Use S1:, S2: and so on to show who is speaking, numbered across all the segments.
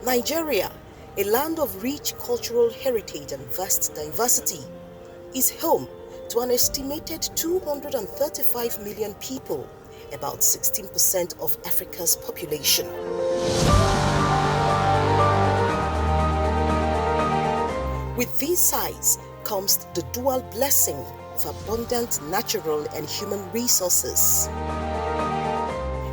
S1: Nigeria, a land of rich cultural heritage and vast diversity, is home to an estimated 235 million people, about 16% of Africa's population. With this size comes the dual blessing of abundant natural and human resources.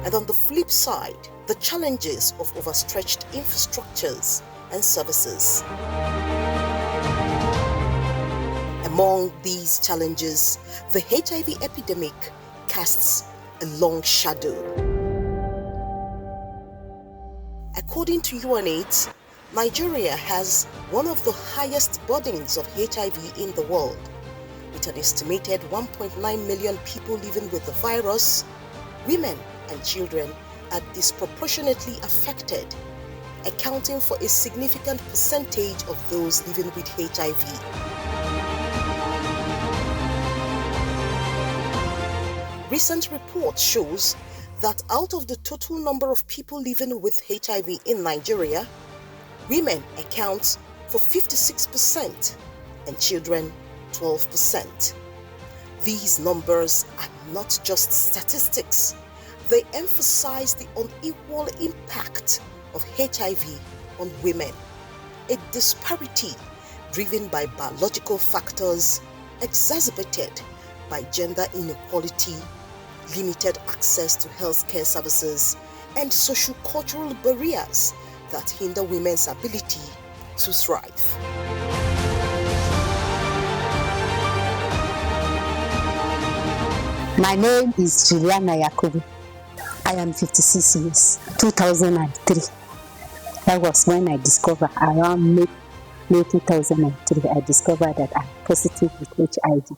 S1: And on the flip side, the challenges of overstretched infrastructures and services. Among these challenges, the HIV epidemic casts a long shadow. According to UNAIDS, Nigeria has one of the highest burdens of HIV in the world, with an estimated 1.9 million people living with the virus. Women and children are disproportionately affected, accounting for a significant percentage of those living with HIV. Recent report shows that out of the total number of people living with HIV in Nigeria, women account for 56% and children 12%. These numbers are not just statistics. They emphasize the unequal impact of HIV on women, a disparity driven by biological factors exacerbated by gender inequality, limited access to healthcare services, and socio-cultural barriers that hinder women's ability to thrive.
S2: My name is Juliana Yakubu. I am 56 years, 2003. That was when I discovered, around May 2003, I discovered that I'm positive with HIV.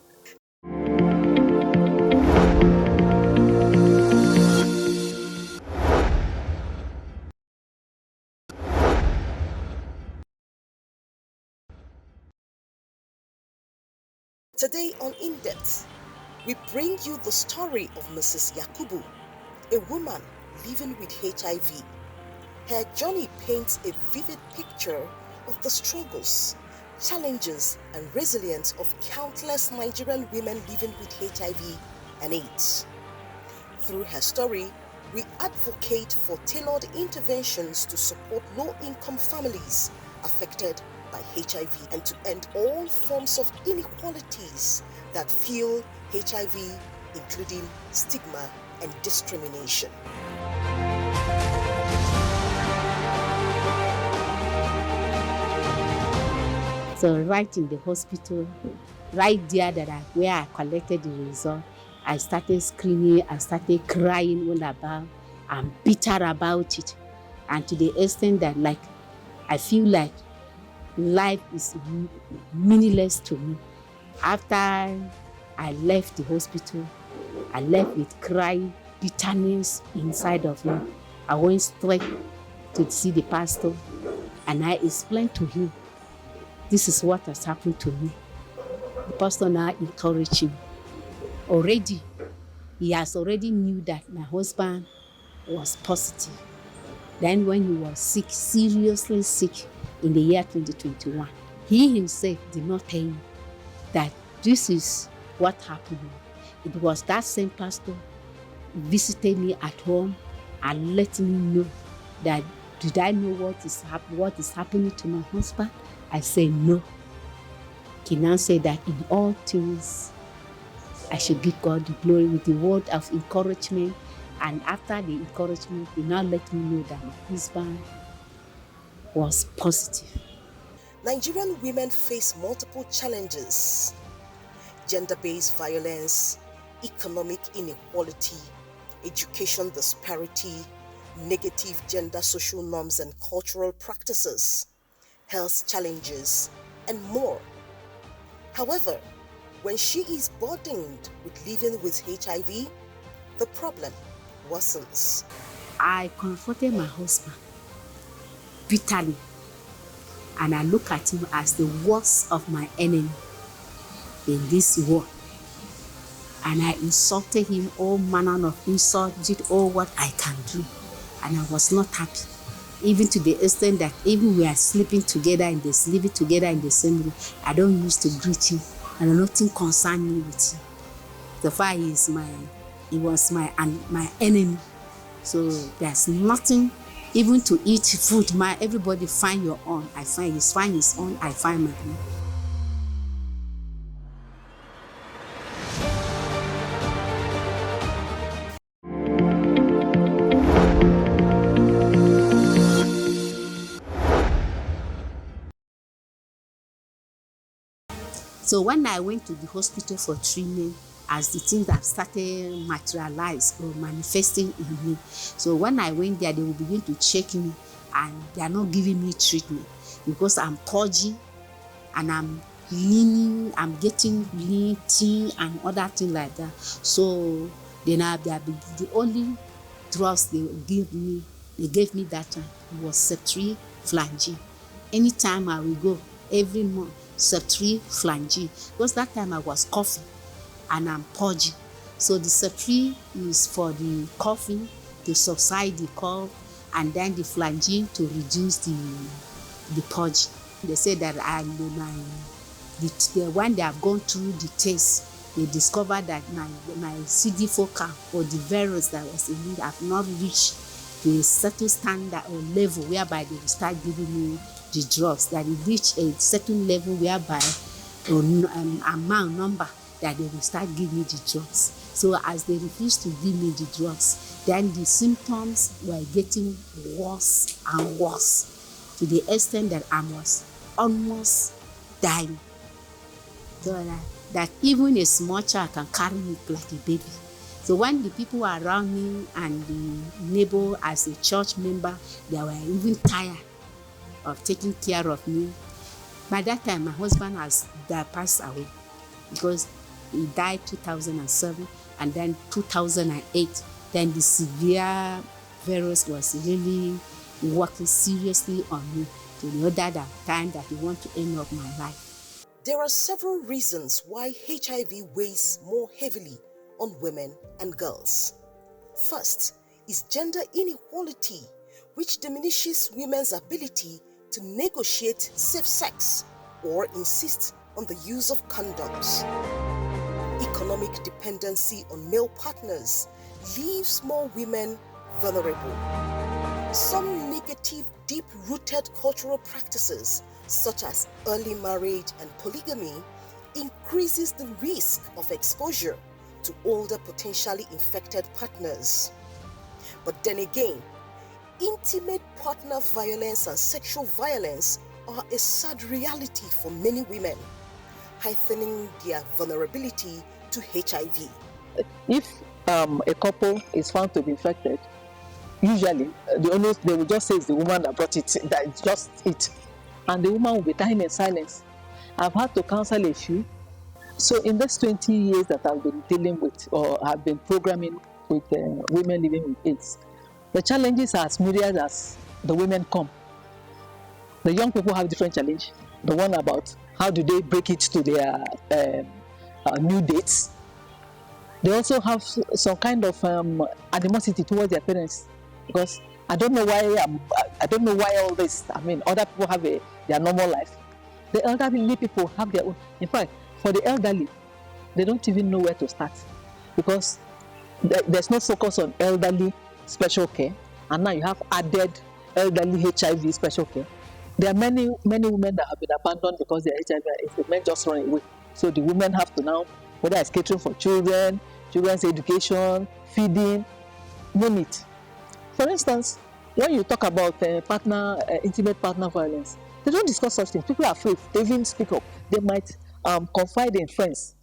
S1: Today on In Depth, we bring you the story of Mrs. Yakubu, a woman living with HIV. Her journey paints a vivid picture of the struggles, challenges, and resilience of countless Nigerian women living with HIV and AIDS. Through her story, we advocate for tailored interventions to support low-income families affected by HIV and to end all forms of inequalities that fuel HIV, including stigma and discrimination.
S2: So right in the hospital, right there where I collected the result, I started screaming, I started crying all about, I'm bitter about it. And to the extent that I feel like life is meaningless to me. After I left the hospital, I left with crying, bitterness inside of me. I went straight to see the pastor and I explained to him, this is what has happened to me. The pastor now encouraged him. He has already knew that my husband was positive. Then when he was sick, seriously sick in the year 2021, he himself did not tell me that this is what happened. It was that same pastor visited me at home and let me know that, did I know what is happening to my husband? I said no. He now said that in all things, I should give God the glory with the word of encouragement. And after the encouragement, he now let me know that my husband was positive.
S1: Nigerian women face multiple challenges: gender-based violence, economic inequality, education disparity, negative gender social norms and cultural practices, health challenges, and more. However, when she is burdened with living with HIV, the problem worsens.
S2: I confronted my husband bitterly, and I look at him as the worst of my enemy in this war. And I insulted him all manner of insult, did all what I can do, and I was not happy. even to the extent that even we are sleeping together in the same room, I don't used to greet you, and nothing concern me with you. So far he was my enemy. So there's nothing, even to eat food, everybody find your own. I find his own, I find my own. So when I went to the hospital for treatment, as the things have started materialize or manifesting in me. So when I went there, they will begin to check me, and they are not giving me treatment because I'm purging and I'm leaning, I'm getting lean, thin, and other things like that. So then the only drugs they gave me that time was Septrin Flagyl. Anytime I will go, every month, Septrin Flagyl, because that time I was coughing and I'm purging. So the Septrin is for the coughing to subside the cough, and then the Flagyl to reduce the purge. They say that when they have gone through the test, they discovered that my CD4 count or the virus that was in me have not reached to a certain standard or level whereby they will start giving me the drugs, that it reach a certain level whereby number that they will start giving me the drugs. So as they refused to give me the drugs, then the symptoms were getting worse and worse to the extent that I was almost dying. So that even a small child can carry me like a baby. So when the people around me and the neighbor as a church member, they were even tired of taking care of me. By that time, my husband passed away because he died 2007, and then 2008, then the severe virus was really working seriously on me to the other time that he wanted to end up my life.
S1: There are several reasons why HIV weighs more heavily on women and girls. First is gender inequality, which diminishes women's ability to negotiate safe sex or insist on the use of condoms. Economic dependency on male partners leaves more women vulnerable. Some negative, deep-rooted cultural practices, such as early marriage and polygamy, increases the risk of exposure to older potentially infected partners. But then again, intimate partner violence and sexual violence are a sad reality for many women, heightening their vulnerability to HIV.
S3: If a couple is found to be infected, usually they will just say it's the woman that brought it, that's just it, and the woman will be dying in silence. I've had to counsel a few. So in these 20 years that I've been dealing with or have been programming with women living with AIDS, the challenges are as myriad as the women come. The young people have different challenge. The one about how do they break it to their new dates. They also have some kind of animosity towards their parents, because I don't know why all this. I mean, other people have their normal life. The elderly people have their own. In fact, for the elderly, they don't even know where to start, because there's no focus on elderly special care, and now you have added elderly HIV special care. There are many women that have been abandoned because their HIV and the men just run away. So the women have to now, whether it's catering for children's education, feeding, name it. For instance, when you talk about intimate partner violence, they don't discuss such things. People are afraid. They even speak up. They might confide in friends.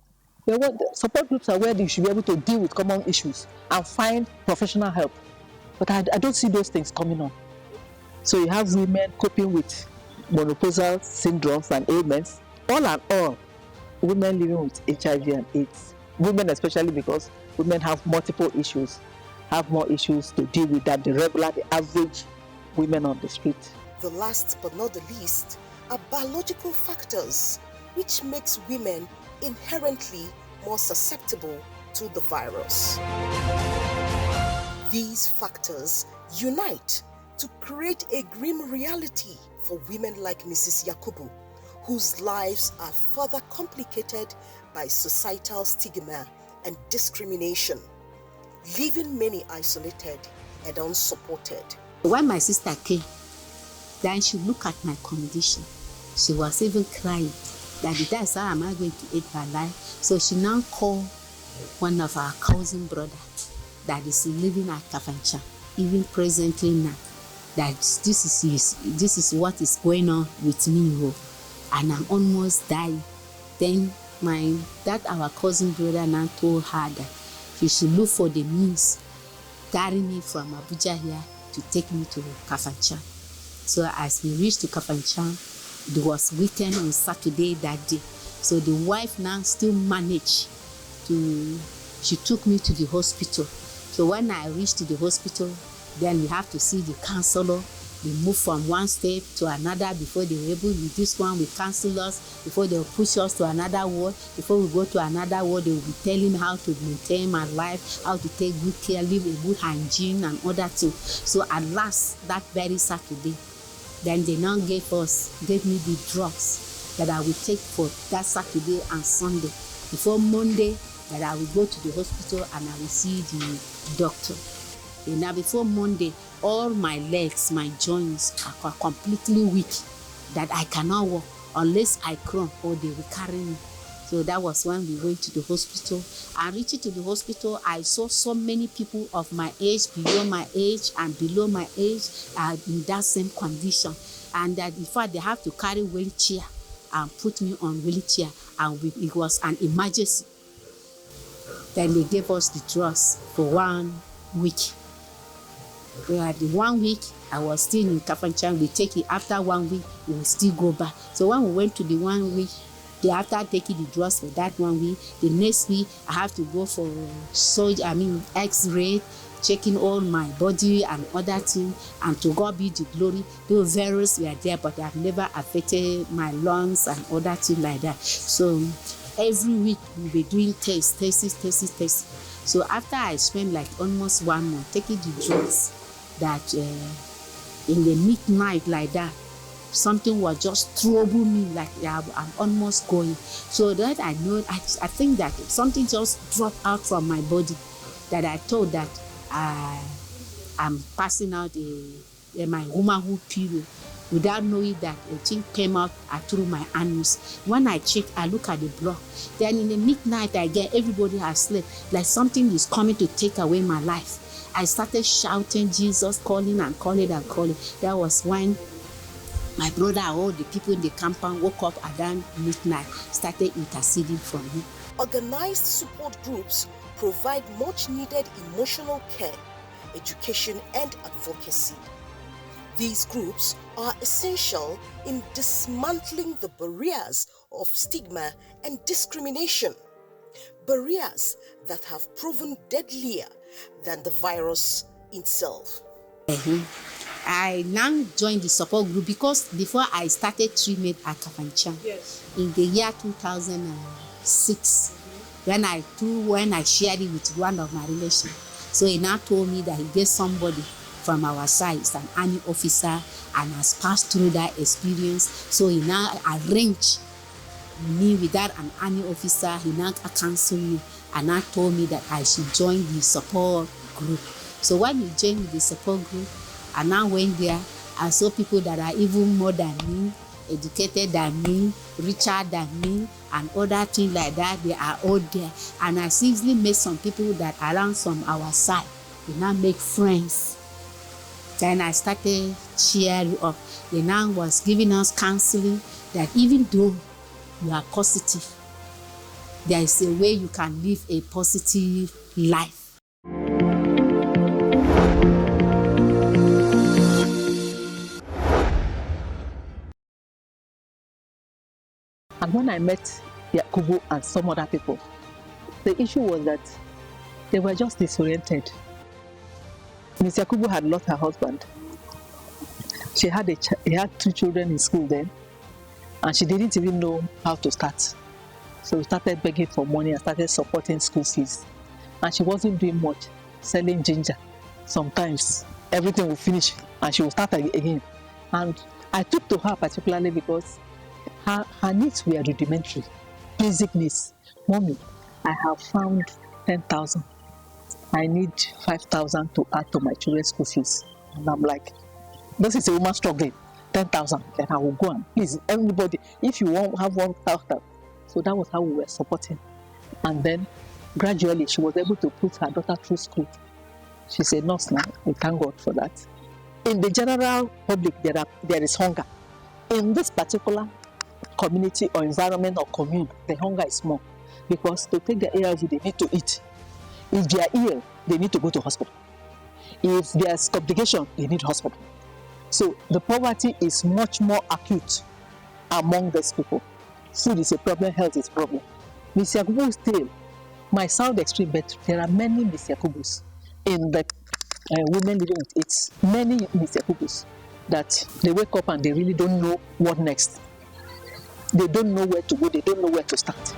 S3: Support groups are where you should be able to deal with common issues and find professional help. But I don't see those things coming on. So you have women coping with menopausal syndromes and ailments. All in all, women living with HIV and AIDS. Women especially, because women have multiple issues, have more issues to deal with than the average women on the street.
S1: The last but not the least are biological factors, which makes women inherently more susceptible to the virus. These factors unite to create a grim reality for women like Mrs. Yakubu, whose lives are further complicated by societal stigma and discrimination, leaving many isolated and unsupported.
S2: When my sister came, then she looked at my condition. She was even crying that that's how am I going to eat my life. So she now called one of our cousin brothers that is living at Kafancha, even presently now, that this is what is going on with me, and I'm almost dying. Then our cousin brother now told her that she should look for the means, carry me from Abuja here to take me to Kafancha. So as we reached to Kafancha, there was weekend on Saturday that day. So the wife now still managed she took me to the hospital. So when I reached the hospital, then we have to see the counselor. We move from one step to another before they were able, with this one we cancel us, before they will push us to another ward. Before we go to another ward, they will be telling me how to maintain my life, how to take good care, live a good hygiene and other things. So at last, that very Saturday, then they now gave me the drugs that I will take for that Saturday and Sunday. Before Monday, that I will go to the hospital and I will see the doctor. And now before Monday, all my legs, my joints are completely weak, that I cannot walk unless I crawl or they will carry me. So that was when we went to the hospital. And reaching to the hospital, I saw so many people of my age, below my age, and below my age in that same condition. And that in fact, they have to carry wheelchair and put me on wheelchair. And it was an emergency. Then they gave us the drugs for 1 week. We had the 1 week, I was still in Kafanchan. We take it after 1 week, we will still go back. So when we went to the 1 week, after taking the drugs for that 1 week, the next week I have to go for X-ray, checking all my body and other things. And to God be the glory, those viruses were there, but they have never affected my lungs and other things like that. So every week we were doing tests. So after I spent like almost 1 month taking the drugs, that in the midnight like that, something was just troubling me, like I'm almost going. So that I know, I think that something just dropped out from my body, that I thought that I'm passing out my womanhood period, without knowing that a thing came out through my anus. When I check, I look at the blood. Then in the midnight again, everybody has slept, like something is coming to take away my life. I started shouting Jesus, calling and calling and calling. That was when my brother and all the people in the compound woke up around midnight, started interceding for me.
S1: Organized support groups provide much needed emotional care, education and advocacy. These groups are essential in dismantling the barriers of stigma and discrimination, barriers that have proven deadlier than the virus itself.
S2: I now joined the support group because before I started treatment at Kafanchan, in the year 2006, when I shared it with one of my relations, so he now told me that he gets somebody from our side, is an army officer and has passed through that experience. So he now arranged me with that an army officer. He now counseled me and now told me that I should join the support group. So when we joined the support group, I now went there, I saw people that are even more than me, educated than me, richer than me, and other things like that. They are all there. And I seriously met some people that are around from our side. We now make friends. Then I started cheering up. They now was giving us counseling that even though you are positive, there is a way you can live a positive life.
S3: And when I met Yakubu and some other people, the issue was that they were just disoriented. Ms. Yakubu had lost her husband. She had had 2 children in school then, and she didn't even know how to start. So we started begging for money and started supporting school fees. And she wasn't doing much, selling ginger, sometimes everything will finish and she will start again. And I took to her particularly because her needs were rudimentary, basic needs. Mommy, I have found 10,000. I need 5,000 to add to my children's school fees. And I'm like, this is a woman struggling. 10,000, then I will go and please, everybody, if you want have 1,000. So that was how we were supporting. And then gradually she was able to put her daughter through school. She's a nurse now. We thank God for that. In the general public, there is hunger. In this particular community or environment or commune, the hunger is more. Because to take the ARV, they need to eat. If they are ill, they need to go to hospital. If there's complication, they need hospital. So the poverty is much more acute among these people. Food is a problem, health is a problem. Miss Yakubu's tale might sound extreme, but there are many Miss Yakubus in the women living with AIDS. Many Miss Yakubus that they wake up and they really don't know what next. They don't know where to go, they don't know where to start.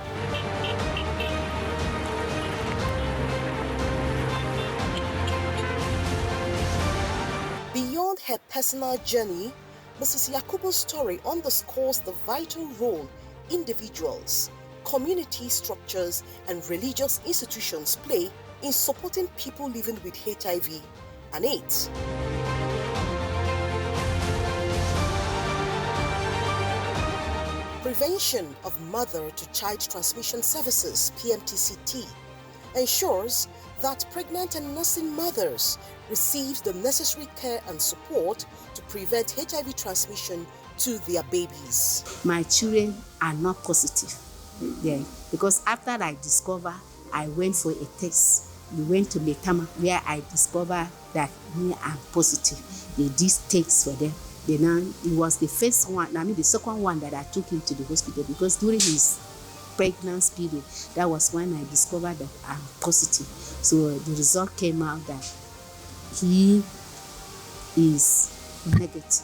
S1: Beyond her personal journey, Mrs. Yakubu's story underscores the vital role individuals, community structures, and religious institutions play in supporting people living with HIV and AIDS. Prevention of Mother-to-Child Transmission Services, PMTCT, ensures that pregnant and nursing mothers receive the necessary care and support to prevent HIV transmission to their babies.
S2: My children are not positive there because after I discovered, I went for a test. We went to Metama where I discovered that me I'm positive. They did tests for them. Then it was the first one, the second one that I took him to the hospital because during his pregnancy period, that was when I discovered that I'm positive. So the result came out that he is negative.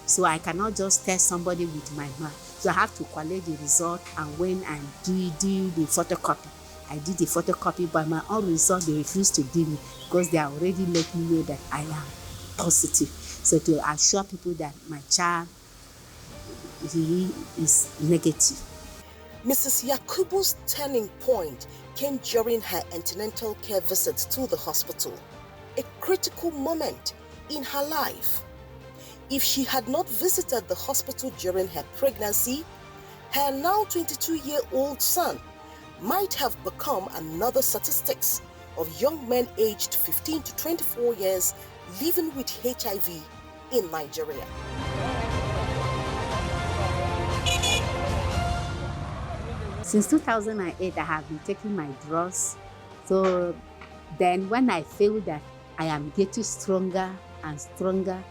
S2: So I cannot just test somebody with my mouth. So I have to collect the result, and when I do the photocopy, I did the photocopy, but my own result they refused to give me because they already let me know that I am positive. So to assure people that my child, he is negative.
S1: Mrs. Yakubu's turning point came during her antenatal care visit to the hospital, a critical moment in her life. If she had not visited the hospital during her pregnancy, her now 22-year-old son might have become another statistics of young men aged 15 to 24 years living with HIV in Nigeria.
S2: Since 2008, I have been taking my drugs. So then when I feel that I am getting stronger and stronger,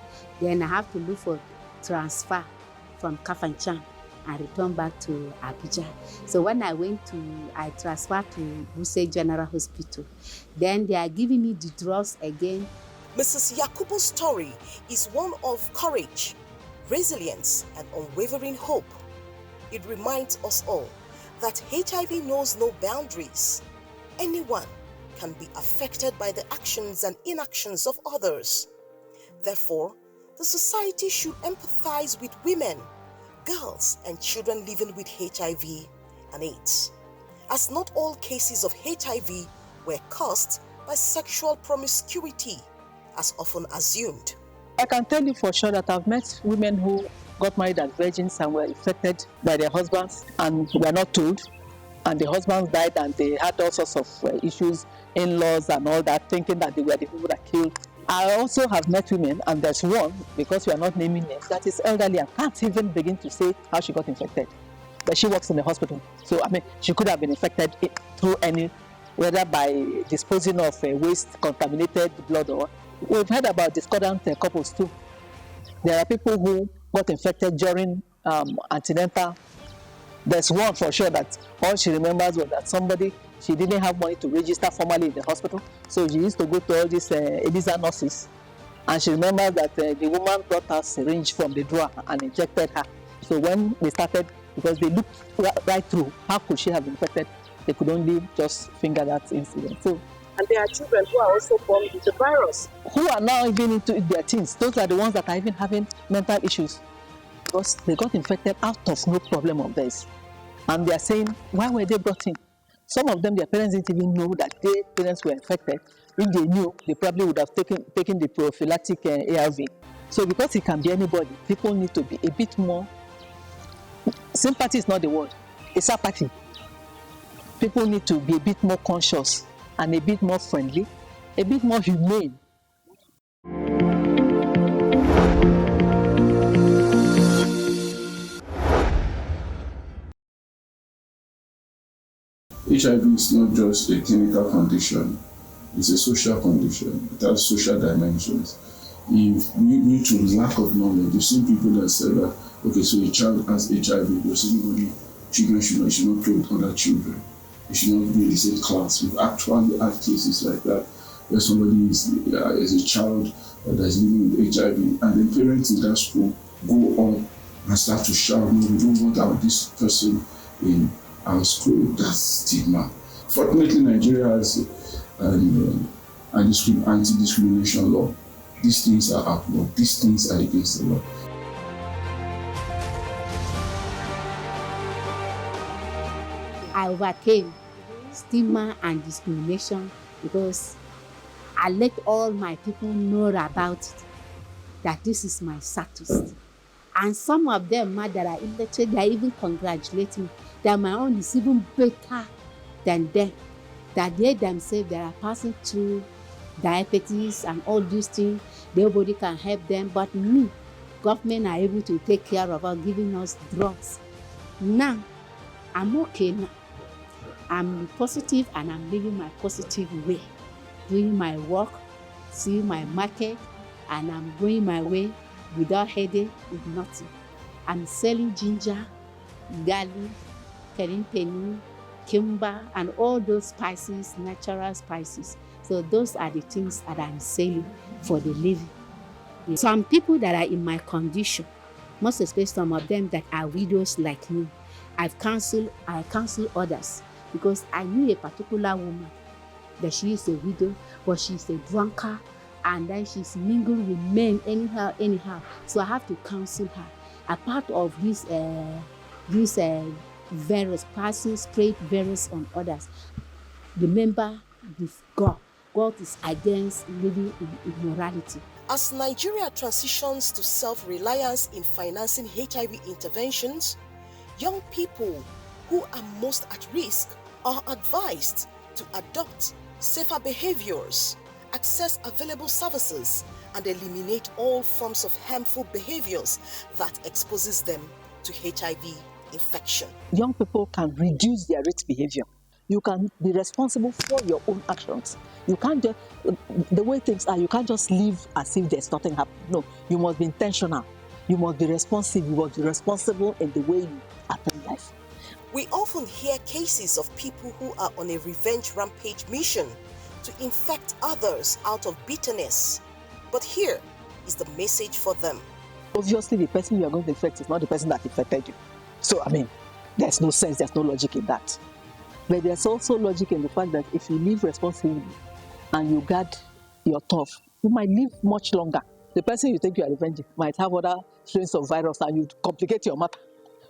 S2: then I have to look for transfer from Kafanchan and return back to Abuja. So when I transferred to Wuse General Hospital, then they are giving me the drugs again.
S1: Mrs. Yakubu's story is one of courage, resilience, and unwavering hope. It reminds us all that HIV knows no boundaries. Anyone can be affected by the actions and inactions of others. Therefore, the society should empathize with women, girls, and children living with HIV and AIDS, as not all cases of HIV were caused by sexual promiscuity, as often assumed.
S3: I can tell you for sure that I've met women who got married as virgins and were infected by their husbands and were not told, and the husbands died and they had all sorts of issues, in-laws and all that, thinking that they were the people that killed. I also have met women, and there's one, because we are not naming names, that is elderly and can't even begin to say how she got infected. But she works in the hospital. So, she could have been infected through whether by disposing of waste, contaminated blood, or we've heard about discordant couples too. There are people who got infected during antenatal. There's one for sure that all she remembers was that she didn't have money to register formally in the hospital, so she used to go to all these Eliza nurses, and she remembers that the woman brought her syringe from the drawer and injected her. So when they started, because they looked right through, how could she have been infected? They could only just finger that incident. So
S1: And there are children who are also born with the virus.
S3: Who are now even into their teens. Those are the ones that are even having mental issues because they got infected out of no problem of theirs. And they are saying, why were they brought in? Some of them, their parents didn't even know that their parents were infected. If they knew, they probably would have taken the prophylactic ARV. So because it can be anybody, people need to be a bit more, sympathy is not the word, it's apathy. People need to be a bit more conscious and a bit more friendly, a bit more humane.
S4: HIV is not just a clinical condition, it's a social condition. It has social dimensions. If due to lack of knowledge, you've seen people that say that, okay, so a child has HIV, but children should not play with other children. They should not be in the same class. We've actually had cases like that, where somebody is a child that is living with HIV, and then parents in that school go up and start to shout, no, we don't want this person in our school. That's stigma. Fortunately, Nigeria has an anti-discrimination law. These things are outlawed. These things are against the law.
S2: I overcame stigma and discrimination because I let all my people know about it, that this is my status. And some of them that are illiterate, they even congratulate me that my own is even better than them, that they themselves, they are passing through diabetes and all these things, nobody can help them but me. Government are able to take care of us, giving us drugs. Now, I'm okay now. I'm positive and I'm living my positive way, doing my work, seeing my market, and I'm going my way without headache, with nothing. I'm selling ginger, garlic, penny, kimber, and all those spices, natural spices. So those are the things that I'm selling for the living. Some people that are in my condition, most especially some of them that are widows like me, I counsel others because I knew a particular woman that she is a widow, but she's a drunkard, and then she's mingled with men anyhow. So I have to counsel her. A part of this virus, passing straight virus on others. Remember this God. God is against living in immorality.
S1: As Nigeria transitions to self-reliance in financing HIV interventions, young people who are most at risk are advised to adopt safer behaviors, access available services, and eliminate all forms of harmful behaviors that exposes them to HIV infection.
S3: Young people can reduce their risk behavior. You can be responsible for your own actions. You can't just, the way things are, you can't just live as if there's nothing happening. No, you must be intentional. You must be responsive. You must be responsible in the way you attend life.
S1: We often hear cases of people who are on a revenge rampage mission to infect others out of bitterness. But here is the message for them.
S3: Obviously, the person you are going to infect is not the person that infected you. So, there's no sense, there's no logic in that. But there's also logic in the fact that if you live responsibly and you guard your turf, you might live much longer. The person you think you are revenging might have other strains of virus and you complicate your matter,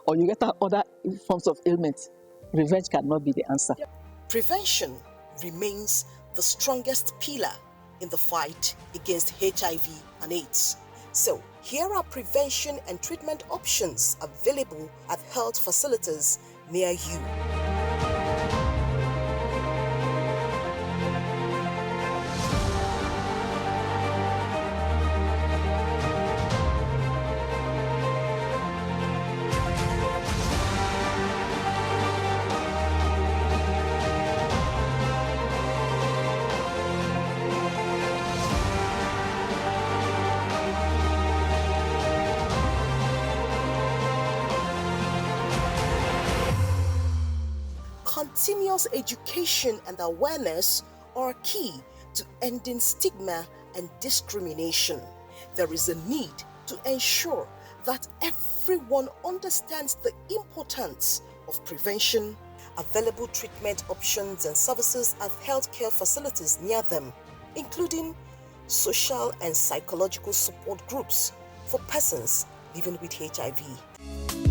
S3: or you get other forms of ailments. Revenge cannot be the answer.
S1: Prevention remains the strongest pillar in the fight against HIV and AIDS. So, here are prevention and treatment options available at health facilities near you. Continuous education and awareness are key to ending stigma and discrimination. There is a need to ensure that everyone understands the importance of prevention available treatment options and services at healthcare facilities near them, including social and psychological support groups for persons living with HIV.